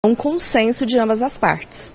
um consenso de ambas as partes.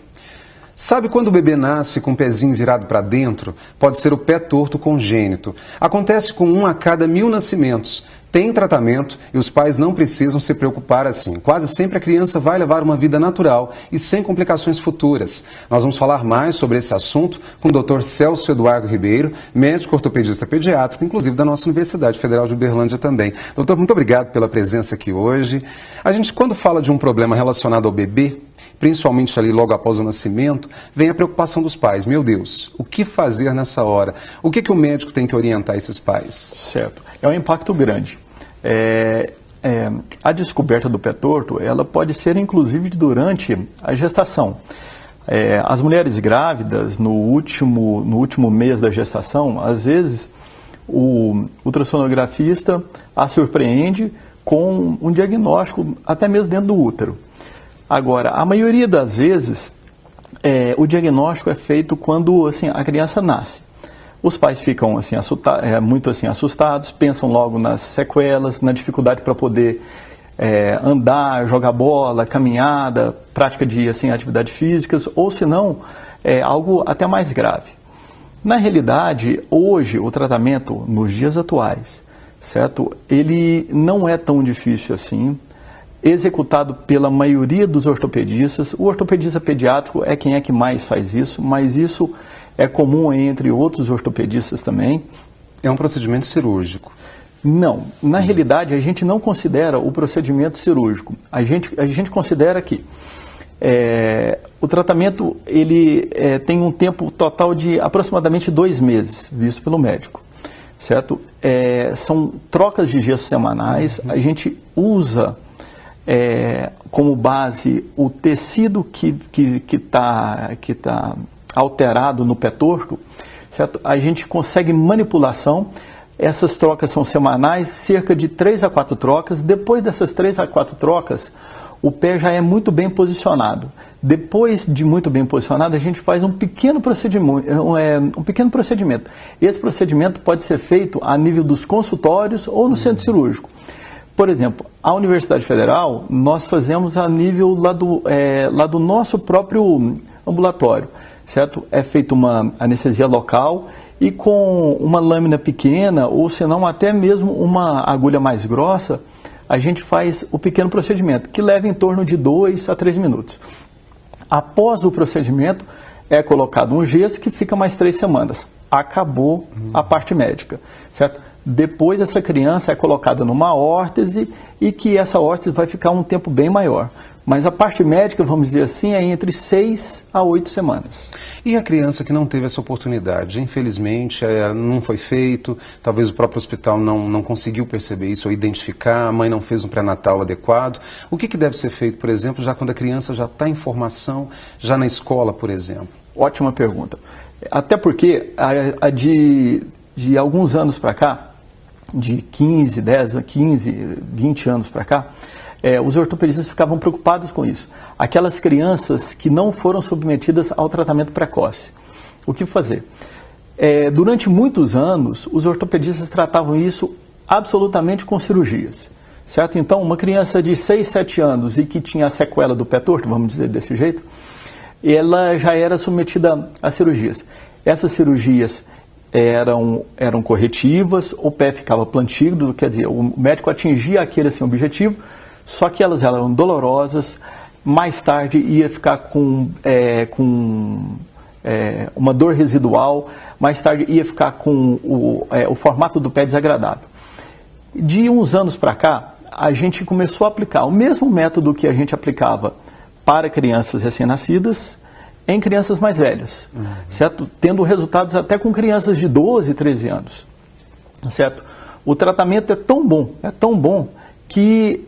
Sabe quando o bebê nasce com o pezinho virado para dentro? Pode ser o pé torto congênito. Acontece com 1 a cada 1000 nascimentos. Tem tratamento e os pais não precisam se preocupar assim. Quase sempre a criança vai levar uma vida natural e sem complicações futuras. Nós vamos falar mais sobre esse assunto com o Dr. Celso Eduardo Ribeiro, médico ortopedista pediátrico, inclusive da nossa Universidade Federal de Uberlândia também. Doutor, muito obrigado pela presença aqui hoje. A gente, quando fala de um problema relacionado ao bebê, principalmente ali logo após o nascimento, vem a preocupação dos pais. Meu Deus, o que fazer nessa hora? O que o médico tem que orientar esses pais? Certo. É um impacto grande. A descoberta do pé torto, ela pode ser inclusive durante a gestação. As mulheres grávidas, no último mês da gestação, às vezes o ultrassonografista a surpreende com um diagnóstico até mesmo dentro do útero. Agora, a maioria das vezes, o diagnóstico é feito quando assim, a criança nasce. Os pais ficam assim, muito assim, assustados, pensam logo nas sequelas, na dificuldade para poder andar, jogar bola, caminhada, prática de assim, atividades físicas, ou se não, algo até mais grave. Na realidade, hoje, o tratamento, nos dias atuais, certo? Ele não é tão difícil assim, executado pela maioria dos ortopedistas. O ortopedista pediátrico é quem é que mais faz isso, mas isso é comum entre outros ortopedistas também. É um procedimento cirúrgico? Não. Na realidade, a gente não considera o procedimento cirúrgico. A gente considera que o tratamento ele, tem um tempo total de aproximadamente 2 meses, visto pelo médico. Certo? São trocas de gesso semanais. A gente usa como base o tecido que tá alterado no pé torto, certo? A gente consegue manipulação. Essas trocas são semanais, cerca de 3 a 4 trocas. Depois dessas 3 a 4 trocas, o pé já é muito bem posicionado. Depois de muito bem posicionado, a gente faz um pequeno procedimento. Esse procedimento pode ser feito a nível dos consultórios ou no centro cirúrgico. Por exemplo, a Universidade Federal, nós fazemos a nível lá do nosso próprio ambulatório. Certo? É feita uma anestesia local e com uma lâmina pequena, ou se não até mesmo uma agulha mais grossa, a gente faz o pequeno procedimento, que leva em torno de 2 a 3 minutos. Após o procedimento, é colocado um gesso que fica mais 3 semanas. Acabou a parte médica, certo? Depois essa criança é colocada numa órtese e que essa órtese vai ficar um tempo bem maior. Mas a parte médica, vamos dizer assim, é entre 6 a 8 semanas. E a criança que não teve essa oportunidade? Infelizmente, não foi feito, talvez o próprio hospital não conseguiu perceber isso ou identificar, a mãe não fez um pré-natal adequado. O que deve ser feito, por exemplo, já quando a criança já está em formação, já na escola, por exemplo? Ótima pergunta. Até porque, de alguns anos para cá, de 15, 20 anos para cá, os ortopedistas ficavam preocupados com isso. Aquelas crianças que não foram submetidas ao tratamento precoce. O que fazer? Durante muitos anos, os ortopedistas tratavam isso absolutamente com cirurgias. Certo? Então, uma criança de 6, 7 anos e que tinha a sequela do pé torto, vamos dizer desse jeito, ela já era submetida a cirurgias. Essas cirurgias eram corretivas, o pé ficava plantígrado, quer dizer, o médico atingia aquele assim, objetivo, só que elas eram dolorosas. Mais tarde ia ficar com uma dor residual, mais tarde ia ficar com o formato do pé desagradável. De uns anos para cá, a gente começou a aplicar o mesmo método que a gente aplicava para crianças recém-nascidas em crianças mais velhas, certo? Tendo resultados até com crianças de 12, 13 anos, certo? O tratamento é tão bom que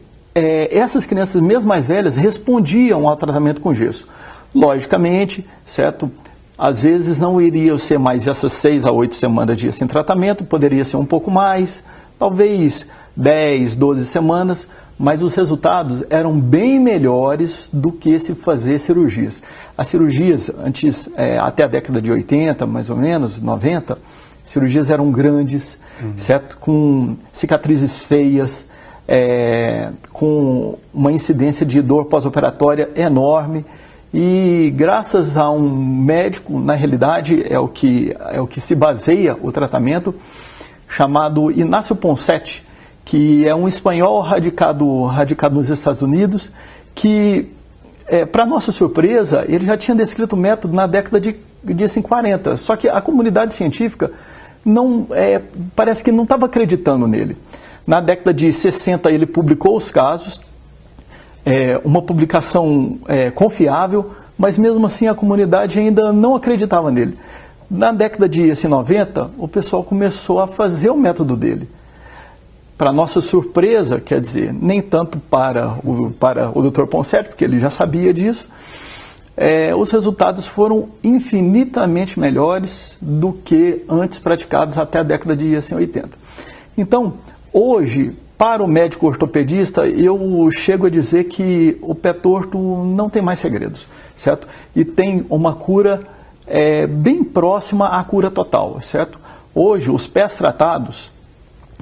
essas crianças mesmo mais velhas respondiam ao tratamento com gesso. Logicamente, certo? Às vezes não iria ser mais essas 6 a 8 semanas de sem tratamento, poderia ser um pouco mais, talvez 10, 12 semanas, mas os resultados eram bem melhores do que se fazer cirurgias. As cirurgias, antes, até a década de 80, mais ou menos, 90, cirurgias eram grandes, certo? Com cicatrizes feias, com uma incidência de dor pós-operatória enorme. E graças a um médico, na realidade é o que se baseia o tratamento, chamado Inácio Ponseti, que é um espanhol radicado nos Estados Unidos, que, para nossa surpresa, ele já tinha descrito o método na década de 40, só que a comunidade científica parece que não estava acreditando nele. Na década de 60 ele publicou os casos, uma publicação confiável, mas mesmo assim a comunidade ainda não acreditava nele. Na década de 90, o pessoal começou a fazer o método dele. Para nossa surpresa, quer dizer, nem tanto para o Dr. Ponseti, porque ele já sabia disso, os resultados foram infinitamente melhores do que antes praticados até a década de 80. Então, hoje, para o médico ortopedista, eu chego a dizer que o pé torto não tem mais segredos, certo? E tem uma cura bem próxima à cura total, certo? Hoje, os pés tratados,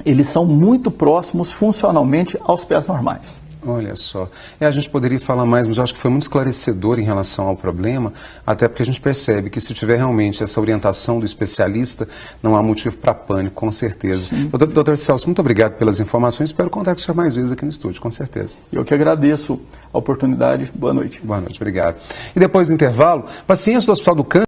eles são muito próximos funcionalmente aos pés normais. Olha só, a gente poderia falar mais, mas eu acho que foi muito esclarecedor em relação ao problema, até porque a gente percebe que se tiver realmente essa orientação do especialista, não há motivo para pânico, com certeza. Doutor Celso, muito obrigado pelas informações, espero contar com o senhor mais vezes aqui no estúdio, com certeza. Eu que agradeço a oportunidade, boa noite. Boa noite, obrigado. E depois do intervalo, pacientes do Hospital do Câncer